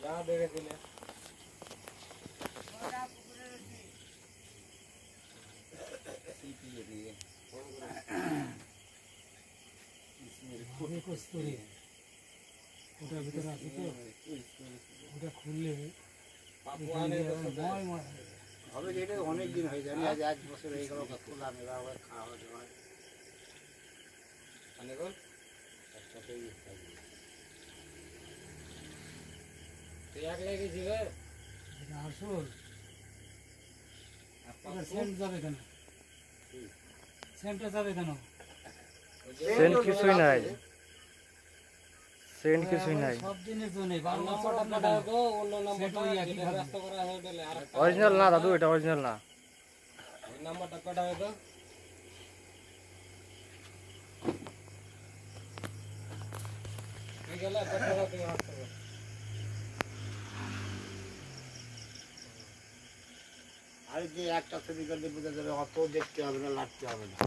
যা দেখে দিলে কস্তুরি ওটার ভিতরে আছে তো ওটা খুললে হবে যেটা অনেক দিন হয়ে যায় আজ 1 বছর হয়ে গেল খোলা মেলা হবে খাওয়া দাওয়া আনেগল একসাথেই থাকবে তুই এক লেগে যাবে এটা আসল এটা সেন্ট যাবে কেন সেন্টটা যাবে কেন সেন্ট কিছুই নাই সেন্ট কিছুই নাই সব দিনের জন্য 12 বছর নাম্বারটা পাঠাও তো অন্য নাম্বারটা যেটা ব্যস্ত করা হয়ে গেলে আর অরিজিনাল না দাদু এটা অরিজিনাল না ওই নাম্বারটা পাঠাও তো ঠিক আছে পাঠাও তুমি হাসতে আর যে একটা ছবি করলে বোঝা যাবে অত দেখতে হবে না লাগতে হবে না